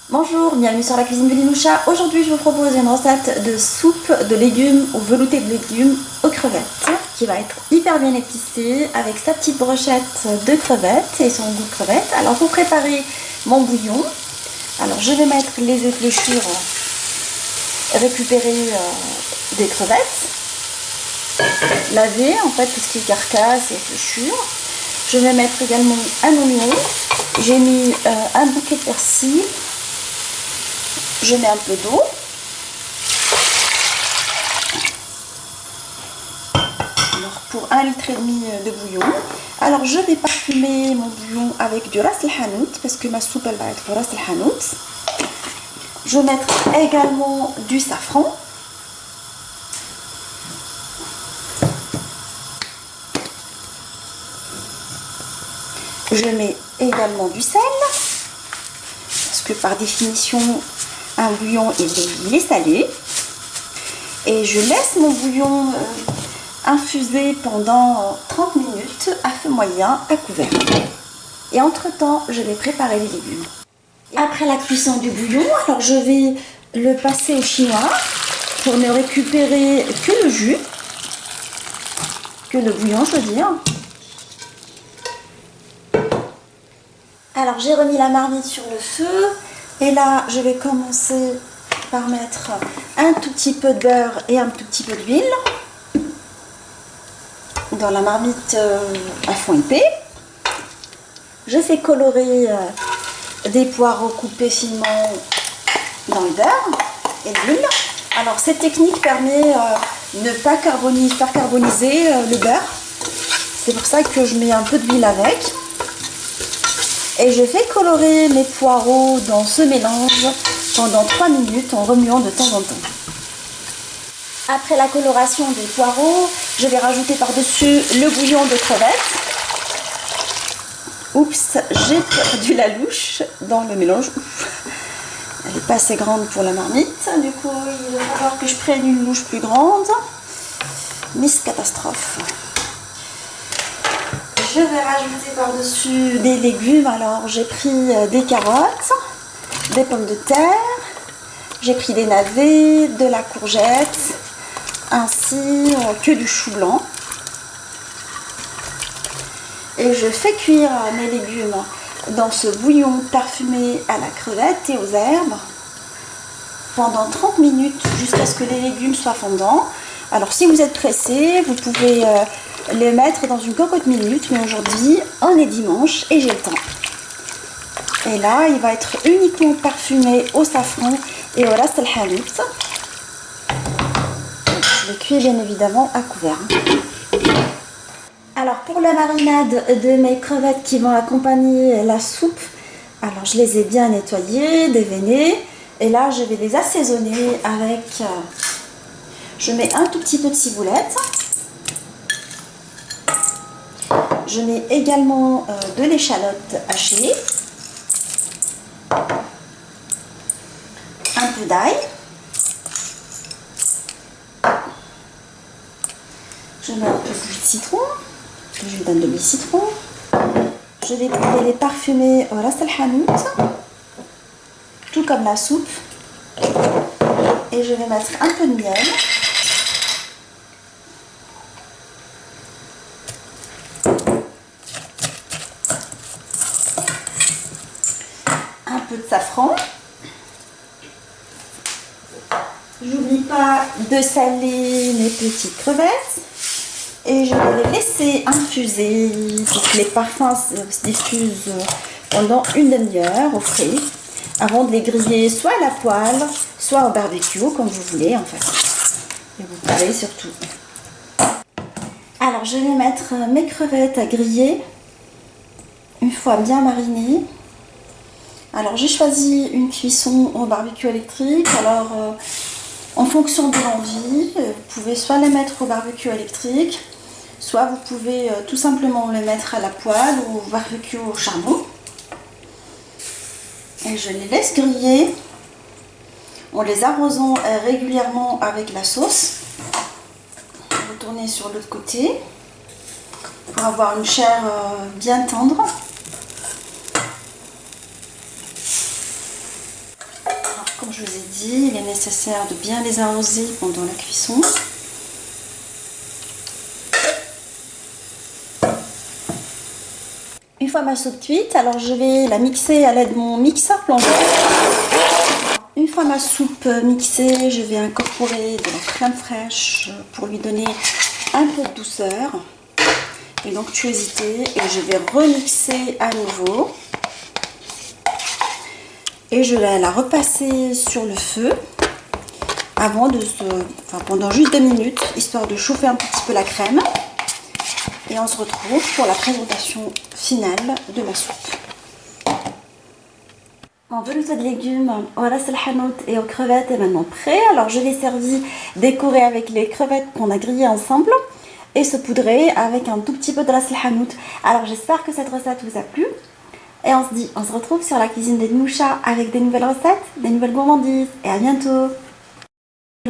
Bonjour, bienvenue sur la cuisine de Linoucha. Aujourd'hui, je vous propose une recette de soupe de légumes ou velouté de légumes aux crevettes qui va être hyper bien épicée avec sa petite brochette de crevettes et son goût de crevettes. Alors, pour préparer mon bouillon, alors je vais mettre les épluchures récupérées des crevettes, laver en fait tout ce qui est carcasse et épluchures. Je vais mettre également un oignon. J'ai mis un bouquet de persil. Je mets un peu d'eau. Alors pour 1,5 litre de bouillon. Alors je vais parfumer mon bouillon avec du ras el hanout parce que ma soupe elle va être ras el hanout. Je vais mettre également du safran. Je mets également du sel parce que par définition un bouillon il est salé. Et je laisse mon bouillon infuser pendant 30 minutes à feu moyen à couvert. Et entre temps je vais préparer les légumes. Après la cuisson du bouillon, alors je vais le passer au chinois pour ne récupérer que le jus, que le bouillon je veux dire. Alors j'ai remis la marmite sur le feu et là je vais commencer par mettre un tout petit peu de beurre et un tout petit peu d'huile dans la marmite à fond épais. Je fais colorer des poireaux coupés finement dans le beurre et l'huile. Alors cette technique permet de ne pas faire carboniser le beurre. C'est pour ça que je mets un peu d'huile avec. Et je fais colorer mes poireaux dans ce mélange pendant 3 minutes en remuant de temps en temps. Après la coloration des poireaux, je vais rajouter par-dessus le bouillon de crevettes. Oups, j'ai perdu la louche dans le mélange. Elle n'est pas assez grande pour la marmite. Du coup, il va falloir que je prenne une louche plus grande. Miss Catastrophe. Je vais rajouter par-dessus des légumes. Alors, j'ai pris des carottes, des pommes de terre, j'ai pris des navets, de la courgette, ainsi que du chou blanc. Et je fais cuire mes légumes dans ce bouillon parfumé à la crevette et aux herbes pendant 30 minutes jusqu'à ce que les légumes soient fondants. Alors, si vous êtes pressé, vous pouvez les mettre dans une cocotte minute, mais aujourd'hui on est dimanche et j'ai le temps. Et là il va être uniquement parfumé au safran et au ras el hanout. Je le cuis bien évidemment à couvert. Alors pour la marinade de mes crevettes qui vont accompagner la soupe, alors je les ai bien nettoyées, déveinées, et là je vais les assaisonner avec, je mets un tout petit peu de ciboulette. Je mets également de l'échalote hachée, un peu d'ail, je mets un peu de jus de citron, je donne de citron, je vais les parfumer au ras el hanout, tout comme la soupe, et je vais mettre un peu de miel. Un peu de safran. J'oublie pas de saler mes petites crevettes et je vais les laisser infuser pour que les parfums se diffusent pendant une demi-heure au frais avant de les griller soit à la poêle, soit au barbecue, comme vous voulez en fait. Et vous pouvez surtout. Alors je vais mettre mes crevettes à griller une fois bien marinées. Alors j'ai choisi une cuisson au barbecue électrique. Alors en fonction de l'envie, vous pouvez soit les mettre au barbecue électrique, soit vous pouvez tout simplement les mettre à la poêle ou au barbecue au charbon. Et je les laisse griller en les arrosant régulièrement avec la sauce. Retourner sur l'autre côté pour avoir une chair bien tendre. dit, il est nécessaire de bien les arroser pendant la cuisson. Une fois ma soupe cuite, alors je vais la mixer à l'aide de mon mixeur plongeur. Une fois ma soupe mixée, je vais incorporer de la crème fraîche pour lui donner un peu de douceur et d'onctuosité. Et je vais remixer à nouveau. Et je vais la repasser sur le feu pendant juste 2 minutes, histoire de chauffer un petit peu la crème. Et on se retrouve pour la présentation finale de la soupe. En velouté de légumes au ras el hanout et aux crevettes est maintenant prêt. Alors je l'ai servi décoré avec les crevettes qu'on a grillées ensemble et saupoudré avec un tout petit peu de ras el hanout. Alors j'espère que cette recette vous a plu. Et on se retrouve sur la cuisine des Nmoucha avec des nouvelles recettes, des nouvelles gourmandises. Et à bientôt!